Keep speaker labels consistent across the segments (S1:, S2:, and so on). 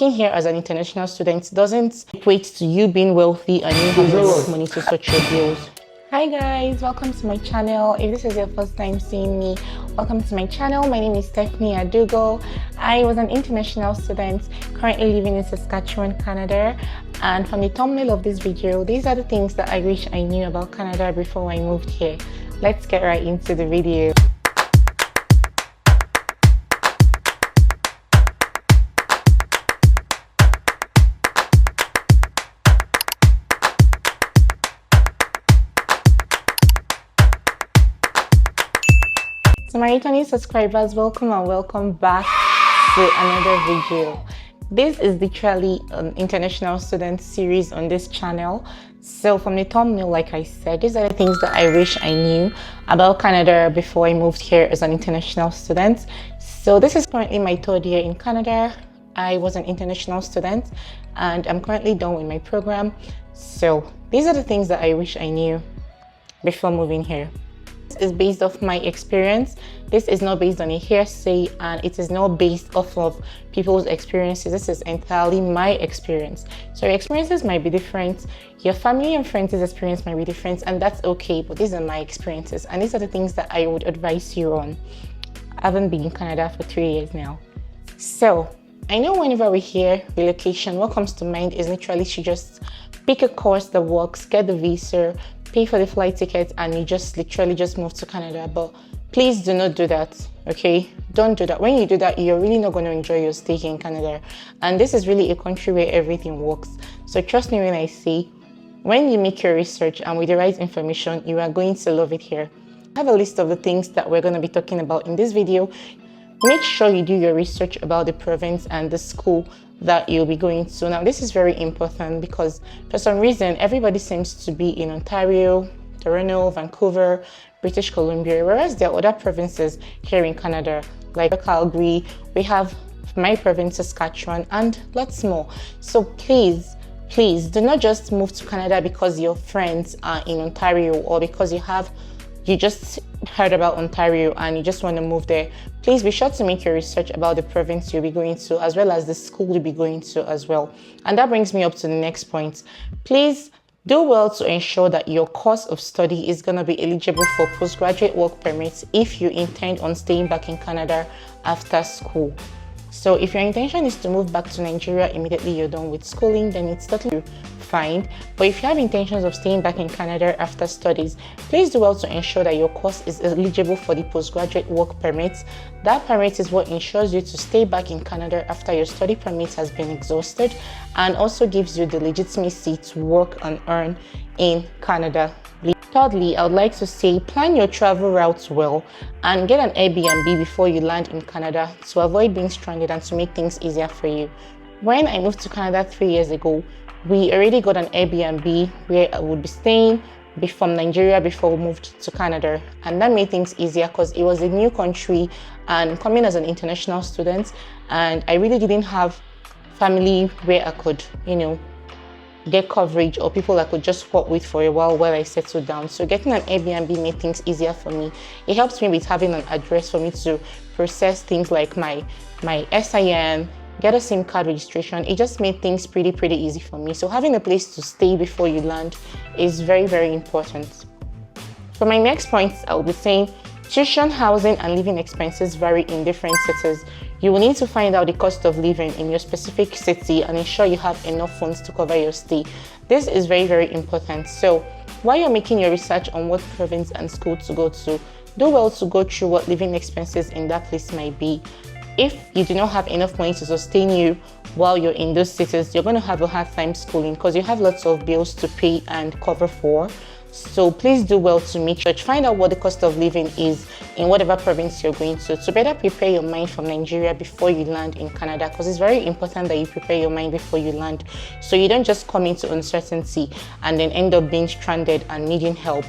S1: working here as an international student doesn't equate to you being wealthy and you having enough money to sort your bills. Hi guys, welcome to my channel. If this is your first time seeing me, welcome to my channel. My name is Stephanie Adugo. I was an international student currently living in Saskatchewan, Canada. And from the thumbnail of this video, these are the things that I wish I knew about Canada before I moved here. Let's get right into the video. So my returning subscribers, welcome and welcome back to another video. This is literally an international student series on this channel. So from the thumbnail, like I said, these are the things that I wish I knew about Canada before I moved here as an international student. So this is currently my third year in Canada. I was an international student and I'm currently done with my program. So these are the things that I wish I knew before moving here. Is based off my experience. This is not based on a hearsay and it is not based off of people's experiences. This is entirely my experience. So your experiences might be different, your family and friends' experience might be different, and that's okay, but these are my experiences and these are the things that I would advise you on. I haven't been in Canada for 3 years now. So I know whenever we hear relocation, what comes to mind is literally to just pick a course that works, get the visa, pay for the flight ticket, and you just literally just move to Canada. But please do not do that, okay? Don't do that. When you do that, you're really not going to enjoy your stay here in Canada. And this is really a country where everything works. So trust me when I say, when you make your research and with the right information, you are going to love it here. I have a list of the things that we're going to be talking about in this video. Make sure you do your research about the province and the school that you'll be going to. Now, this is very important because for some reason, everybody seems to be in Ontario, Toronto, Vancouver, British Columbia, whereas there are other provinces here in Canada, like Calgary, we have my province, Saskatchewan, and lots more. So please do not just move to Canada because your friends are in Ontario or because you just heard about Ontario and you just want to move there. Please be sure to make your research about the province you'll be going to as well as the school you'll be going to as well. And that brings me up to the next point. Please do well to ensure that your course of study is going to be eligible for postgraduate work permits if you intend on staying back in Canada after school. So if your intention is to move back to Nigeria immediately you're done with schooling, then it's totally fine. But if you have intentions of staying back in Canada after studies, please do well to ensure that your course is eligible for the postgraduate work permits. That permit is what ensures you to stay back in Canada after your study permit has been exhausted and also gives you the legitimacy to work and earn in Canada. Thirdly, I would like to say plan your travel routes well and get an Airbnb before you land in Canada to avoid being stranded and to make things easier for you. When I moved to Canada 3 years ago, we already got an Airbnb where I would be staying from Nigeria before we moved to Canada, and that made things easier because it was a new country and coming as an international student, and I really didn't have family where I could, get coverage or people I could just walk with for a while I settled down. So getting an Airbnb made things easier for me. It helps me with having an address for me to process things like my SIN, get a SIM card registration. It just made things pretty easy for me. So having a place to stay before you land is very important. For my next point, I will be saying tuition, housing, and living expenses vary in different cities. You will need to find out the cost of living in your specific city and ensure you have enough funds to cover your stay. This is very important. So while you're making your research on what province and school to go to, do well to go through what living expenses in that place might be. If you do not have enough money to sustain you while you're in those cities, you're going to have a hard time schooling because you have lots of bills to pay and cover for. So please do well to make sure to find out what the cost of living is in whatever province you're going to better prepare your mind from Nigeria before you land in Canada, because it's very important that you prepare your mind before you land so you don't just come into uncertainty and then end up being stranded and needing help.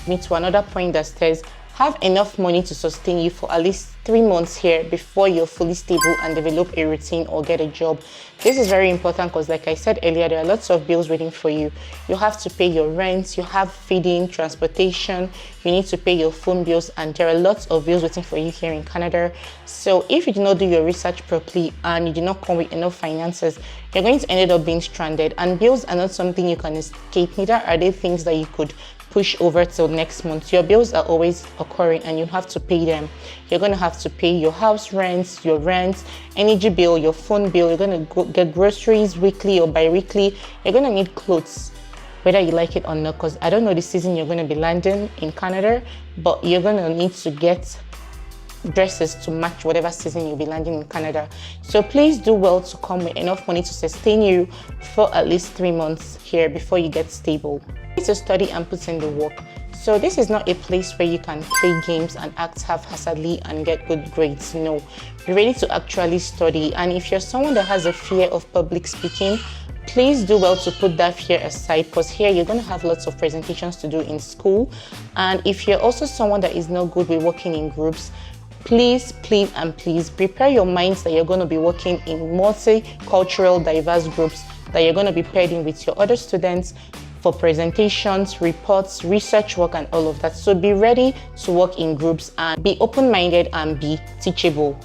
S1: Me to another point that says have enough money to sustain you for at least 3 months here before you're fully stable and develop a routine or get a job. This is very important because, like I said earlier, there are lots of bills waiting for you. You have to pay your rent, you have feeding, transportation, you need to pay your phone bills, and there are lots of bills waiting for you here in Canada. So if you do not do your research properly and you do not come with enough finances, you're going to end up being stranded. And bills are not something you can escape, neither are they things that you could push over till next month. Your bills are always occurring and you have to pay them. You're going to have to pay your house rent, your rent, energy bill, your phone bill. You're going to get groceries weekly or bi-weekly. You're going to need clothes, whether you like it or not, because I don't know the season you're going to be landing in Canada, but you're going to need to get dresses to match whatever season you'll be landing in Canada. So please do well to come with enough money to sustain you for at least 3 months here before you get stable. You need to study and put in the work. So this is not a place where you can play games and act haphazardly and get good grades. No, be ready to actually study. And if you're someone that has a fear of public speaking, please do well to put that fear aside, because here you're going to have lots of presentations to do in school. And if you're also someone that is not good with working in groups, please prepare your minds that you're going to be working in multicultural, diverse groups, that you're going to be paired in with your other students for presentations, reports, research work, and all of that. So be ready to work in groups and be open-minded and be teachable.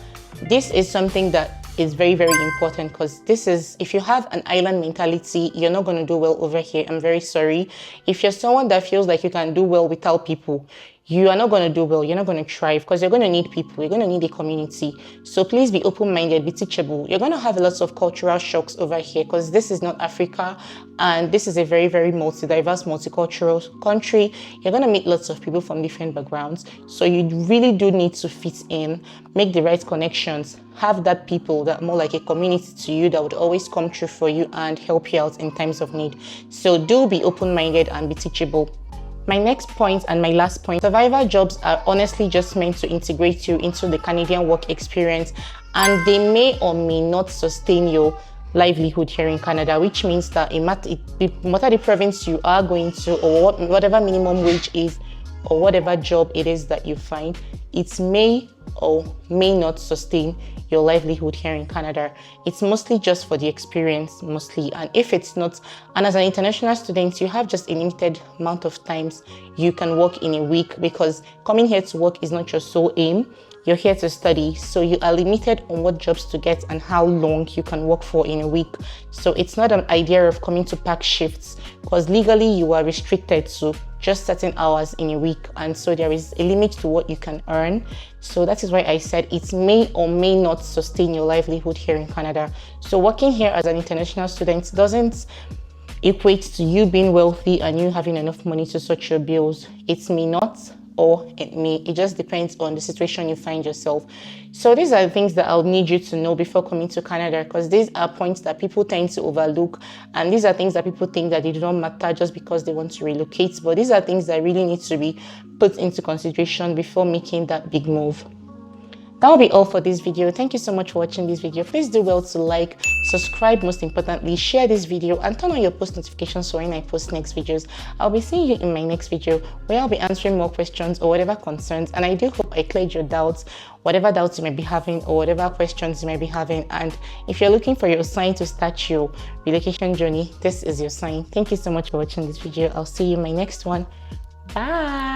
S1: This is something that is very, very important, because this is, if you have an island mentality, you're not going to do well over here. I'm very sorry. If you're someone that feels like you can do well without people, you are not going to do well. You're not going to thrive, because you're going to need people. You're going to need a community. So please be open-minded, be teachable. You're going to have lots of cultural shocks over here, because this is not Africa, and this is a very, very diverse, multicultural country. You're going to meet lots of people from different backgrounds. So you really do need to fit in, make the right connections, have that people that are more like a community to you that would always come through for you and help you out in times of need. So do be open-minded and be teachable. My next point and my last point, survivor jobs are honestly just meant to integrate you into the Canadian work experience, and they may or may not sustain your livelihood here in Canada, which means that no matter the province you are going to, or whatever minimum wage is, or whatever job it is that you find, it may or may not sustain your livelihood here in Canada. It's mostly just for the experience, mostly. And if it's not, and as an international student, you have just a limited amount of times you can work in a week, because coming here to work is not your sole aim. You're here to study, so you are limited on what jobs to get and how long you can work for in a week. So it's not an idea of coming to pack shifts, because legally you are restricted to just certain hours in a week, and so there is a limit to what you can earn. So that is why I said it may or may not sustain your livelihood here in Canada. So working here as an international student doesn't equate to you being wealthy and you having enough money to sort your bills. It may not, or it may. It just depends on the situation you find yourself. So these are the things that I'll need you to know before coming to Canada, because these are points that people tend to overlook, and these are things that people think that they do not matter just because they want to relocate. But these are things that really need to be put into consideration before making that big move. That'll be all for this video. Thank you so much for watching this video. Please do well to like, subscribe, most importantly, share this video, and turn on your post notifications so when I post next videos. I'll be seeing you in my next video, where I'll be answering more questions or whatever concerns. And I do hope I cleared your doubts, whatever doubts you may be having or whatever questions you may be having. And if you're looking for your sign to start your relocation journey, this is your sign. Thank you so much for watching this video. I'll see you in my next one. Bye.